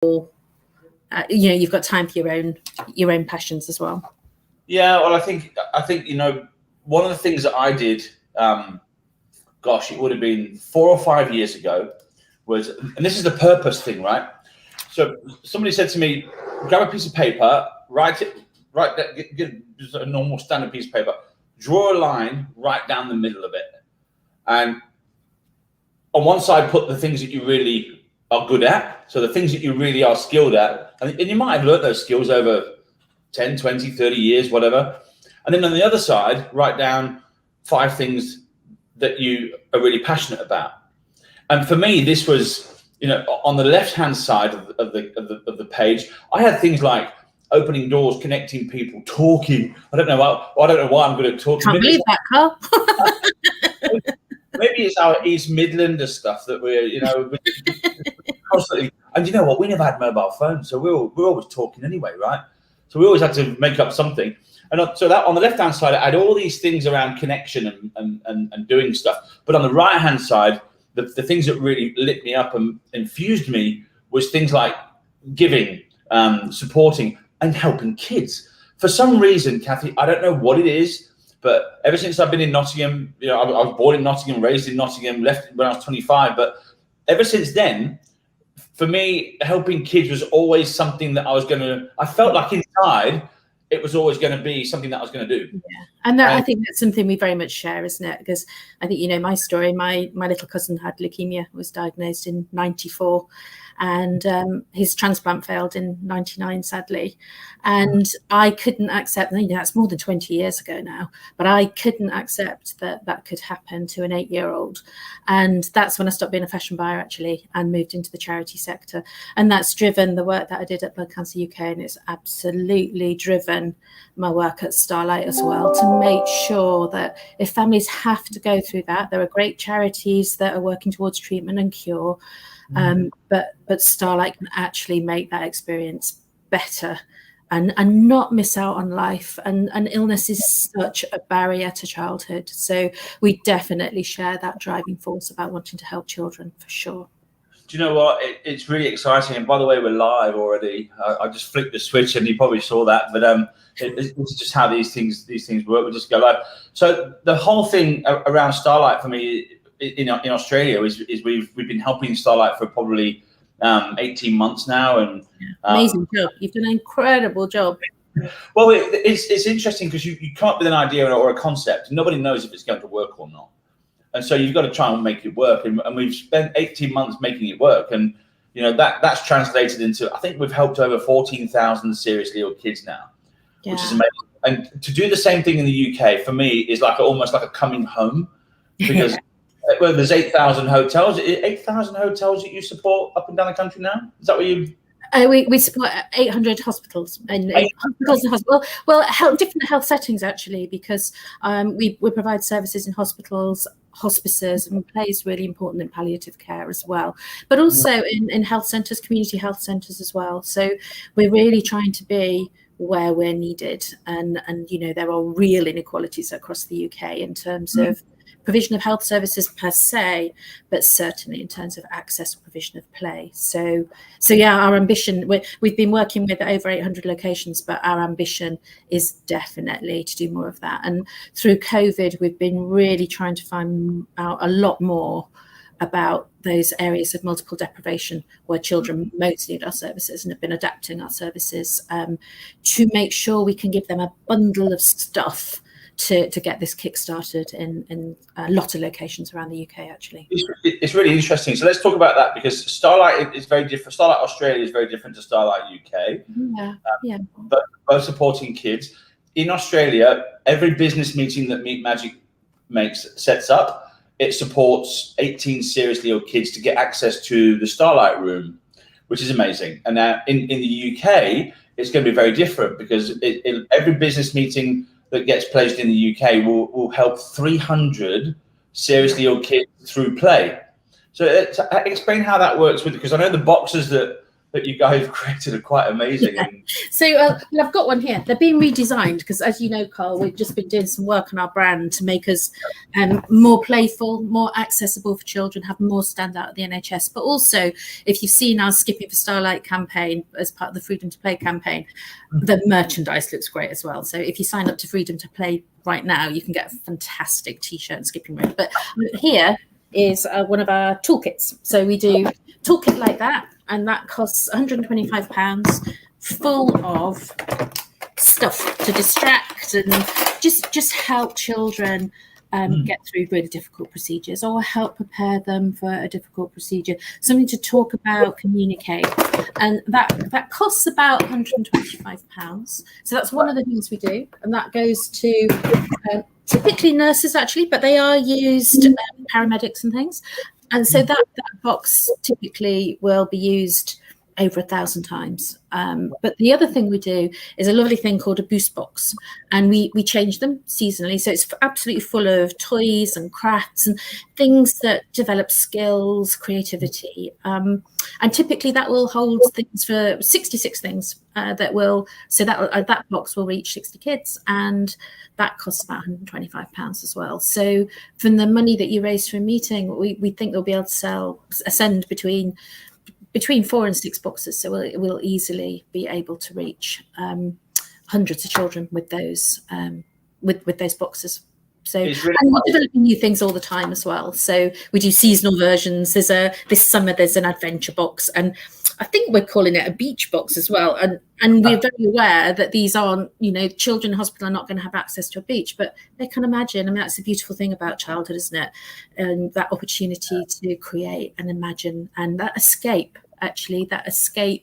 you've got time for your own passions as well. Yeah, well, I think one of the things that I did, gosh, it would have been 4 or 5 years ago, was, and this is the purpose thing, right? So somebody said to me, grab a piece of paper, get a normal standard piece of paper, draw a line right down the middle of it, and on one side put the things that you really are good at, so the things that you really are skilled at, and you might have learned those skills over 10, 20, 30 years, whatever. And then on the other side, write down 5 things that you are really passionate about. And for me, this was, on the left-hand side of the page, I had things like opening doors, connecting people, talking. I don't know why I'm good at talking. Can't believe that, Carl. Maybe it's our East Midlander stuff that we're, constantly. And you know what? We never had mobile phones, so we're always talking anyway, right? So we always had to make up something. And so that on the left-hand side, I had all these things around connection and doing stuff. But on the right-hand side, the things that really lit me up and infused me was things like giving, supporting, and helping kids. For some reason, Kathy, I don't know what it is, but ever since I've been in Nottingham, I was born in Nottingham, raised in Nottingham, left when I was 25. But ever since then, for me, helping kids was always something that I felt like inside, it was always going to be something that I was going to do. Yeah. And I think that's something we very much share, isn't it? Because I think, my story, my little cousin had leukemia, was diagnosed in 94. And his transplant failed in 99, sadly. And I couldn't accept, that's more than 20 years ago now, but I couldn't accept that could happen to an 8-year-old. And that's when I stopped being a fashion buyer, actually, and moved into the charity sector. And that's driven the work that I did at Blood Cancer UK. And it's absolutely driven my work at Starlight as well, to make sure that if families have to go through that, there are great charities that are working towards treatment and cure. But Starlight can actually make that experience better and not miss out on life. And illness is such a barrier to childhood. So we definitely share that driving force about wanting to help children, for sure. Do you know what? It's really exciting. And by the way, we're live already. I just flicked the switch, and you probably saw that. But it's just how these things work. We just go live. So the whole thing around Starlight for me in Australia is we've been helping Starlight for probably 18 months now. And amazing job. You've done an incredible job. Well, it's interesting because you come up with an idea or a concept, and nobody knows if it's going to work or not. And so you've got to try and make it work. And we've spent 18 months making it work. And, that's translated into, I think we've helped over 14,000 seriously ill kids now, which is amazing. And to do the same thing in the UK, for me, is almost like a coming home, because well, there's 8,000 hotels. 8,000 hotels that you support up and down the country now? Is that what you... We support 800 hospitals and hospitals. Well, different health settings, actually, because we provide services in hospitals, hospices, and play is really important in palliative care as well, but also in health centres, community health centres as well. So we're really trying to be where we're needed, and there are real inequalities across the UK in terms of provision of health services per se, but certainly in terms of access or provision of play. So yeah, our ambition, we've been working with over 800 locations, but our ambition is definitely to do more of that. And through COVID, we've been really trying to find out a lot more about those areas of multiple deprivation where children most need our services, and have been adapting our services to make sure we can give them a bundle of stuff to get this kick-started in a lot of locations around the UK, actually. It's really interesting. So let's talk about that, because Starlight is very different. Starlight Australia is very different to Starlight UK. But both supporting kids. In Australia, every business meeting that meetmagic sets up, it supports 18 seriously ill kids to get access to the Starlight room, which is amazing. And now in the UK, it's going to be very different, because every business meeting that gets placed in the UK will help 300 seriously ill kids through play. So explain how that works because I know the boxes that that you guys have created are quite amazing. Yeah. And So well, I've got one here. They're being redesigned because, as you know, Carl, we've just been doing some work on our brand to make us more playful, more accessible for children, have more stand out at the NHS. But also, if you've seen our Skipping for Starlight campaign as part of the Freedom to Play campaign, the merchandise looks great as well. So if you sign up to Freedom to Play right now, you can get a fantastic T-shirt and skipping rope. But here is one of our toolkits. So we do toolkit like that, and that costs £125, full of stuff to distract and just help children get through really difficult procedures, or help prepare them for a difficult procedure, something to talk about, communicate. And that costs about £125. So that's one of the things we do, and that goes to typically nurses actually, but they are used paramedics and things. And so that box typically will be used over 1,000 times. But the other thing we do is a lovely thing called a boost box, and we change them seasonally. So it's absolutely full of toys and crafts and things that develop skills, creativity. And typically that will hold things for 66 things that box will reach 60 kids, and that costs about £125 as well. So from the money that you raise for a meeting, we think they'll be able to send between 4 and 6 boxes, so we'll easily be able to reach hundreds of children with those with those boxes. So really, and we're developing new things all the time as well. So we do seasonal versions. This summer there's an adventure box, and I think we're calling it a beach box as well. And we're very aware that these aren't, children in hospital are not going to have access to a beach, but they can imagine. I mean, that's the beautiful thing about childhood, isn't it? And that opportunity to create and imagine, and that escape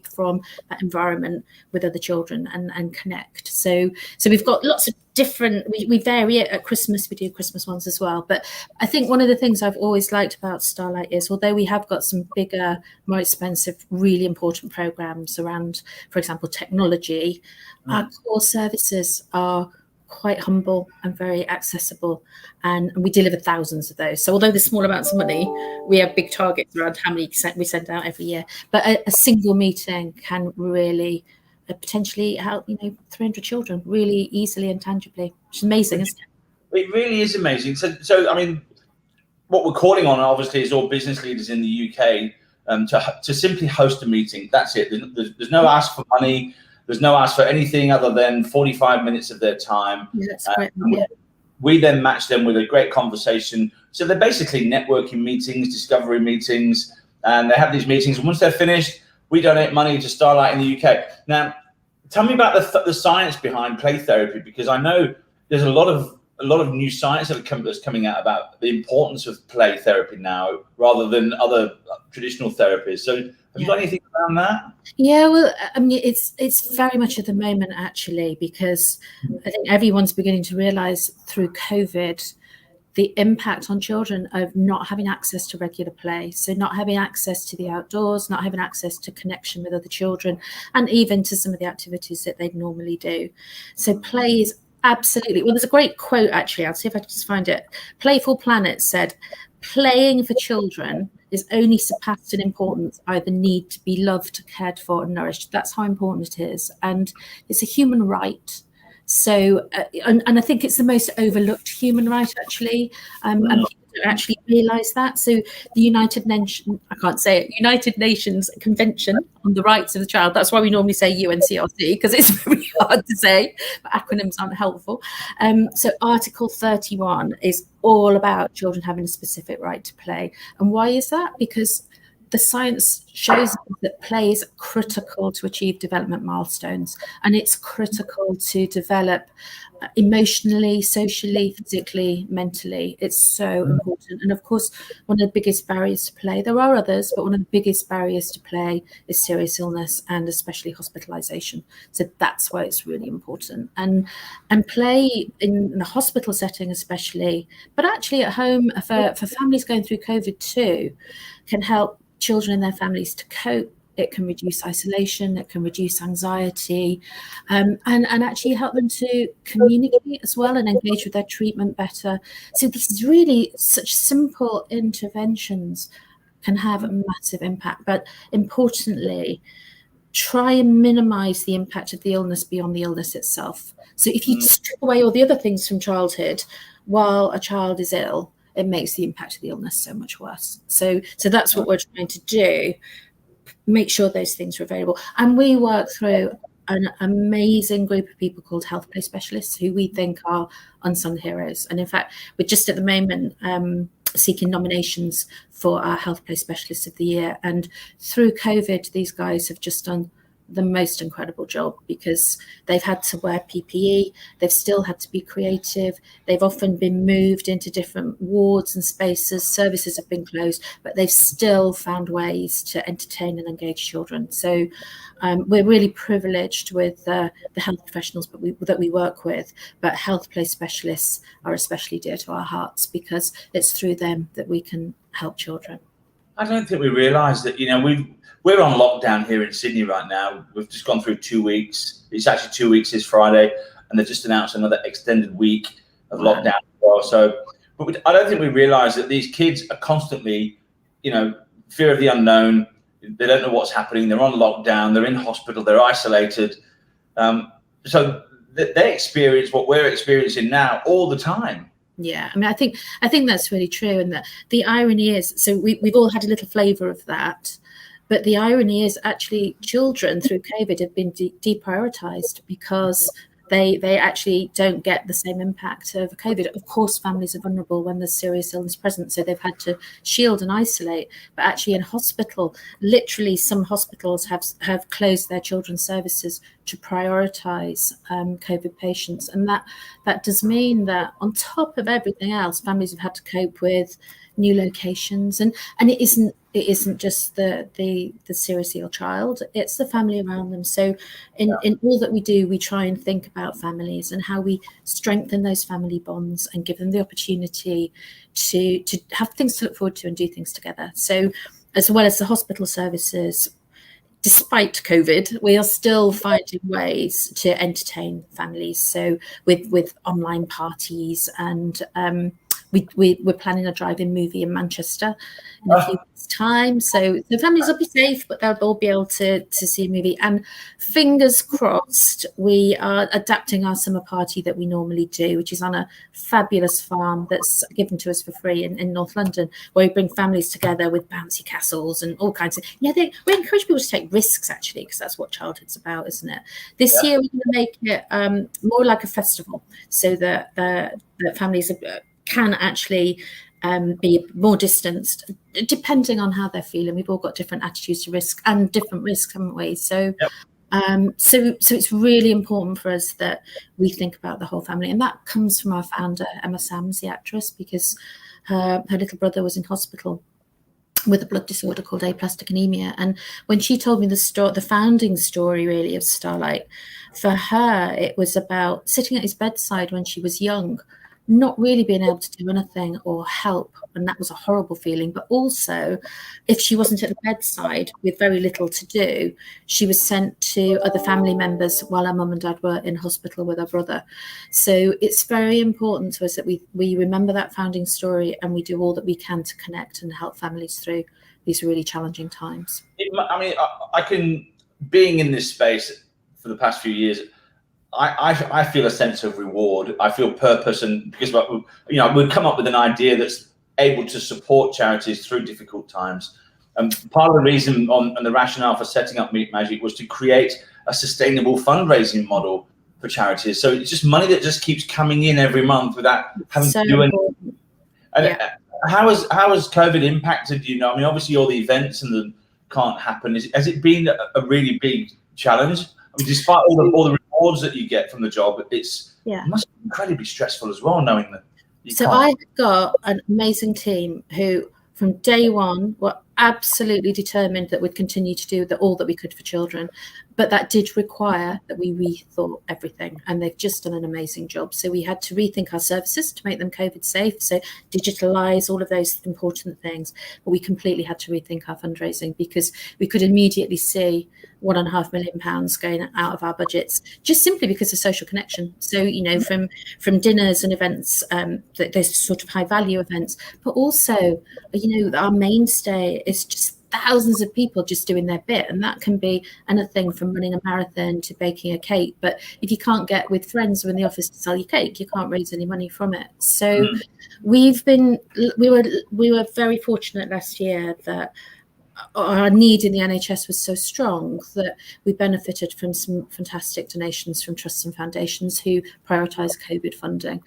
from that environment with other children and connect. So we've got lots of different, we vary it at Christmas, we do Christmas ones as well. But I think one of the things I've always liked about Starlight is, although we have got some bigger, more expensive, really important programs around, for example, technology, our core services are quite humble and very accessible, and we deliver thousands of those. So although there's small amounts of money, we have big targets around how many we send out every year. But a single meeting can really potentially help 300 children really easily and tangibly, which is amazing, isn't it? It really is amazing. So I mean, what we're calling on obviously is all business leaders in the UK to simply host a meeting. That's it. There's no ask for money. There's no ask for anything other than 45 minutes of their time. Yeah, that's great. We then match them with a great conversation. So they're basically networking meetings, discovery meetings, and they have these meetings. And once they're finished, we donate money to Starlight in the UK. Now, tell me about the science behind play therapy, because I know there's a lot of new science that's coming out about the importance of play therapy now, rather than other traditional therapies. So have you got anything around that? Yeah, well, I mean, it's very much at the moment, actually, because I think everyone's beginning to realise through COVID the impact on children of not having access to regular play. So not having access to the outdoors, not having access to connection with other children, and even to some of the activities that they'd normally do. So play is absolutely, well, there's a great quote, actually. I'll see if I can just find it. Playful Planet said, "Playing for children is only surpassed in importance by the need to be loved, cared for, and nourished." That's how important it is. And it's a human right. So, and I think it's the most overlooked human right, actually. And people don't actually realise that. So the United Nations Convention on the Rights of the Child, that's why we normally say UNCRC, because it's very hard to say, but acronyms aren't helpful. So Article 31 is all about children having a specific right to play. And why is that? Because the science shows that play is critical to achieve development milestones, and it's critical to develop emotionally, socially, physically, mentally. It's so important. And of course, one of the biggest barriers to play, there are others, but one of the biggest barriers to play is serious illness, and especially hospitalization. So that's why it's really important. And play in the hospital setting especially, but actually at home for families going through COVID too, can help children and their families to cope. It can reduce isolation, it can reduce anxiety, and actually help them to communicate as well and engage with their treatment better. So this is really such simple interventions can have a massive impact. But importantly, try and minimize the impact of the illness beyond the illness itself. So if you strip away all the other things from childhood while a child is ill, it makes the impact of the illness so much worse. So that's what we're trying to do, make sure those things are available. And we work through an amazing group of people called health play specialists, who we think are unsung heroes. And in fact, we're just at the moment seeking nominations for our health play specialists of the year. And through COVID, these guys have just done the most incredible job, because they've had to wear PPE, they've still had to be creative, they've often been moved into different wards and spaces, services have been closed, but they've still found ways to entertain and engage children. So we're really privileged with the health professionals that we work with, but health play specialists are especially dear to our hearts, because it's through them that we can help children. I don't think we realise that, we're on lockdown here in Sydney right now. We've just gone through 2 weeks. It's actually 2 weeks this Friday, and they've just announced another extended week of lockdown as well. So, but I don't think we realise that these kids are constantly, fear of the unknown. They don't know what's happening. They're on lockdown. They're in hospital. They're isolated. So they experience what we're experiencing now all the time. Yeah, I mean, I think that's really true. And the irony is, so we've all had a little flavour of that. But the irony is, actually, children through COVID have been deprioritised, because they actually don't get the same impact of COVID. Of course, families are vulnerable when there's serious illness present, so they've had to shield and isolate. But actually in hospital, literally some hospitals have closed their children's services to prioritise COVID patients. And that does mean that on top of everything else, families have had to cope with new locations, and it isn't just the seriously ill child, it's the family around them. So in all that we do, we try and think about families and how we strengthen those family bonds and give them the opportunity to have things to look forward to and do things together. So as well as the hospital services, despite COVID, we are still finding ways to entertain families. So with online parties, and we're planning a drive-in movie in Manchester in a few weeks' time. So the families will be safe, but they'll all be able to see a movie. And fingers crossed, we are adapting our summer party that we normally do, which is on a fabulous farm that's given to us for free in North London, where we bring families together with bouncy castles and all kinds of. We encourage people to take risks, actually, because that's what childhood's about, isn't it? This year we're going to make it more like a festival, so that families can actually be more distanced, depending on how they're feeling. We've all got different attitudes to risk and different risks, haven't we? So, so it's really important for us that we think about the whole family, and that comes from our founder, Emma Sams, the actress, because her little brother was in hospital with a blood disorder called aplastic anemia. And when she told me the founding story, really, of Starlight, for her, it was about sitting at his bedside when she was young, not really being able to do anything or help, and that was a horrible feeling. But also, if she wasn't at the bedside with very little to do, she was sent to other family members while her mum and dad were in hospital with her brother. So it's very important to us that we remember that founding story, and we do all that we can to connect and help families through these really challenging times. I mean, I can, being in this space for the past few years, I feel a sense of reward. I feel purpose, and because we've come up with an idea that's able to support charities through difficult times. And part of the reason and the rationale for setting up meetmagic was to create a sustainable fundraising model for charities. So it's just money that just keeps coming in every month without having to do anything. And how has COVID impacted you? I mean, obviously all the events and can't happen. Has it been a really big challenge? I mean, despite all the rewards that you get from the job, it must be incredibly stressful as well, knowing that you can't. I've got an amazing team who, from day one, were absolutely determined that we'd continue to do all that we could for children. But that did require that we rethought everything, and they've just done an amazing job. So we had to rethink our services to make them COVID safe, so digitalise all of those important things. But we completely had to rethink our fundraising, because we could immediately see £1.5 million going out of our budgets, just simply because of social connection. So, from dinners and events, those sort of high value events, but also, our mainstay is just thousands of people just doing their bit, and that can be anything from running a marathon to baking a cake. But if you can't get with friends or in the office to sell your cake, you can't raise any money from it. So we were very fortunate last year that our need in the NHS was so strong that we benefited from some fantastic donations from trusts and foundations who prioritise COVID funding.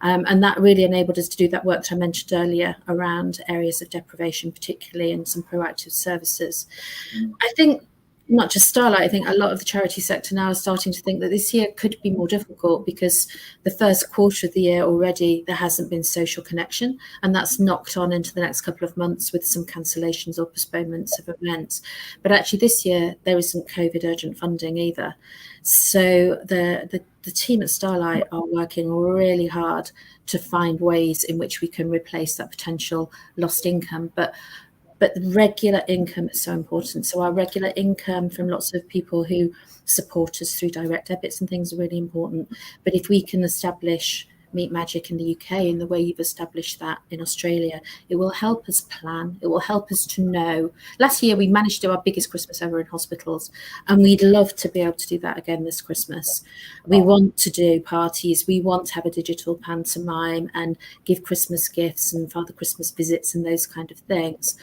And that really enabled us to do that work that I mentioned earlier around areas of deprivation, particularly, and some proactive services. I think not just Starlight, I think a lot of the charity sector now is starting to think that this year could be more difficult because the first quarter of the year already there hasn't been social connection, and that's knocked on into the next couple of months with some cancellations or postponements of events. But actually this year there isn't COVID urgent funding either. So the team at Starlight are working really hard to find ways in which we can replace that potential lost income. But regular income is so important. So our regular income from lots of people who support us through direct debits and things are really important. But if we can establish meetmagic in the UK in the way you've established that in Australia, it will help us plan. It will help us to know. Last year we managed to do our biggest Christmas ever in hospitals, and we'd love to be able to do that again this Christmas. We want to do parties. We want to have a digital pantomime and give Christmas gifts and Father Christmas visits and those kind of things.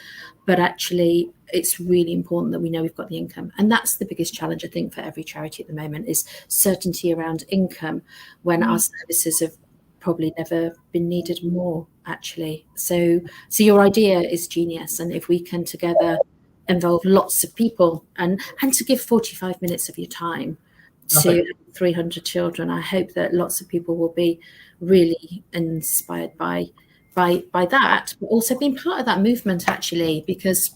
But actually, it's really important that we know we've got the income. And that's the biggest challenge, I think, for every charity at the moment is certainty around income when our services have probably never been needed more, actually. So your idea is genius. And if we can together involve lots of people and to give 45 minutes of your time to 300 children, I hope that lots of people will be really inspired by that, but also being part of that movement, actually, because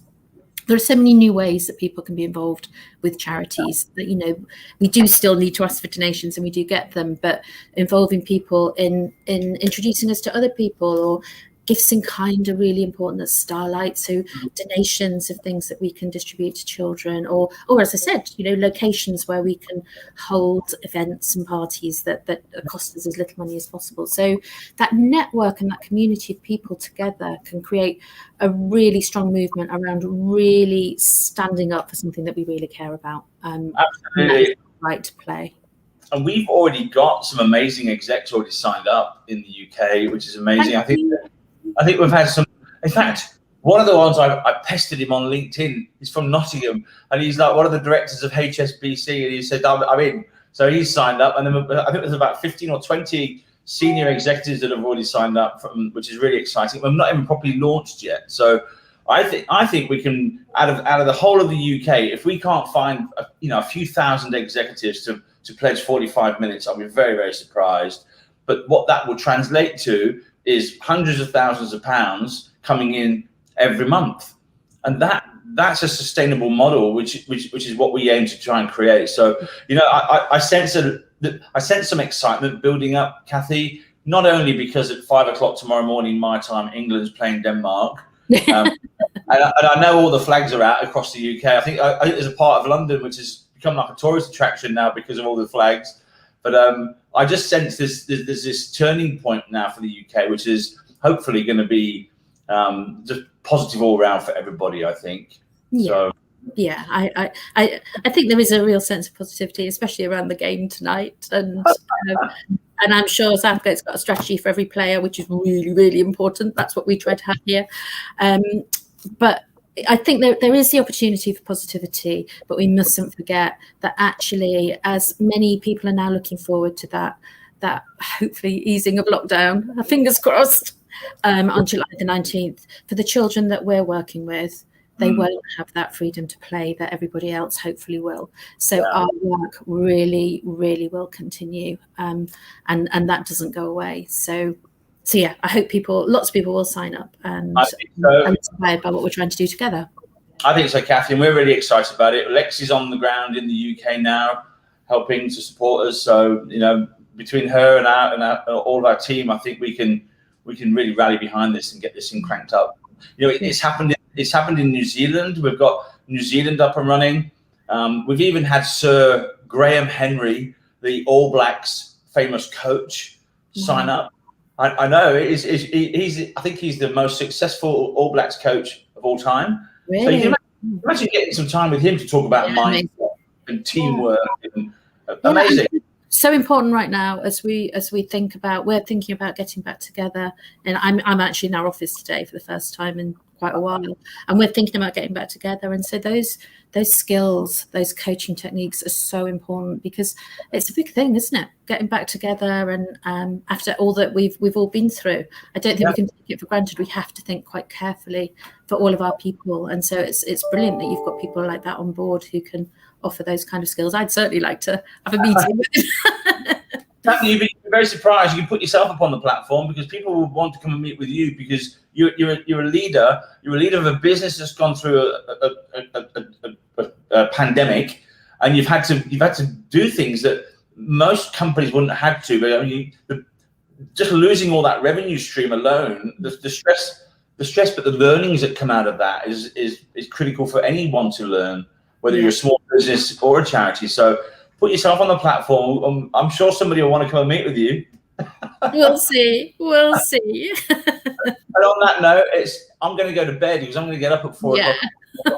there are so many new ways that people can be involved with charities that, you know, we do still need to ask for donations and we do get them, but involving people in introducing us to other people, or gifts in kind are really important at Starlight. So donations of things that we can distribute to children, or as I said, you know, locations where we can hold events and parties that cost us as little money as possible. So that network and that community of people together can create a really strong movement around really standing up for something that we really care about. Absolutely. Right to play. And we've already got some amazing execs already signed up in the UK, which is amazing. I think we've had some. In fact, one of the ones I pestered him on LinkedIn is from Nottingham, and he's like one of the directors of HSBC, and he said, I'm in. So he's signed up, and then I think there's about 15 or 20 senior executives that have already signed up, which is really exciting. We're not even properly launched yet. So I think we can, out of the whole of the UK, if we can't find a few thousand executives to pledge 45 minutes, I'll be very, very surprised. But what that will translate to is hundreds of thousands of pounds coming in every month, and that's a sustainable model, which is what we aim to try and create. So, you know, I sense some excitement building up, Kathy. Not only because at 5 o'clock tomorrow morning, my time, England's playing Denmark, and I know all the flags are out across the UK. I think there's a part of London which has become like a tourist attraction now because of all the flags. But I just sense there's this turning point now for the UK, which is hopefully going to be just positive all around for everybody, I think. Yeah. So. Yeah, I think there is a real sense of positivity, especially around the game tonight. And I'm sure Southgate's got a strategy for every player, which is really, really important. That's what we try to have here. But I think there is the opportunity for positivity, but we mustn't forget that actually, as many people are now looking forward to that hopefully easing of lockdown, fingers crossed, on July the 19th, for the children that we're working with, they won't have that freedom to play that everybody else hopefully will. So our work really, really will continue, and that doesn't go away. So yeah, I hope lots of people will sign up and inspired by what we're trying to do together. I think so, Kathy, and we're really excited about it. Lexi's on the ground in the UK now, helping to support us. So, you know, between her and all of our team, I think we can really rally behind this and get this thing cranked up. You know, it's happened in New Zealand. We've got New Zealand up and running. We've even had Sir Graham Henry, the All Blacks famous coach, sign up. I know I think he's the most successful All Blacks coach of all time. Really? So Imagine getting some time with him to talk about mindset and teamwork. And, amazing. And so important right now as we think about, we're thinking about getting back together, and I'm actually in our office today for the first time in quite a while, and we're thinking about getting back together. And so those skills, those coaching techniques are so important, because it's a big thing, isn't it? Getting back together, and after all that we've all been through, I don't think we can take it for granted. We have to think quite carefully for all of our people, and so it's brilliant that you've got people like that on board who can offer those kind of skills. I'd certainly like to have a meeting with him. You'd be very surprised. You can put yourself up on the platform, because people will want to come and meet with you, because you're a leader. You're a leader of a business that's gone through a pandemic, and you've had to do things that most companies wouldn't have had to. But I mean, just losing all that revenue stream alone, the stress, but the learnings that come out of that is critical for anyone to learn, whether you're a small business or a charity. So put yourself on the platform. I'm sure somebody will want to come and meet with you. We'll see. And on that note, I'm going to go to bed, because I'm going to get up at 4 o'clock and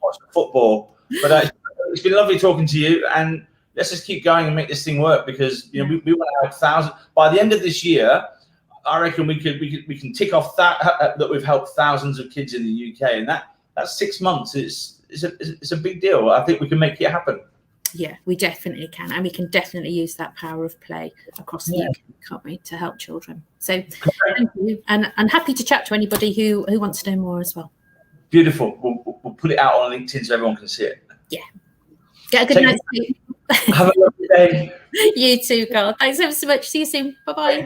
watch the football. But it's been lovely talking to you, and let's just keep going and make this thing work, because we want to have thousands by the end of this year. I reckon we can tick off that we've helped thousands of kids in the UK, and that's 6 months. It's a big deal. I think we can make it happen. Yeah, we definitely can, and we can definitely use that power of play across the UK, can't we, to help children? So thank you, and I'm happy to chat to anybody who wants to know more as well. Beautiful. We'll put it out on LinkedIn so everyone can see it. Yeah. Get a good night's sleep. Have a lovely day. You too, Carl. Thanks ever so much. See you soon. Bye-bye.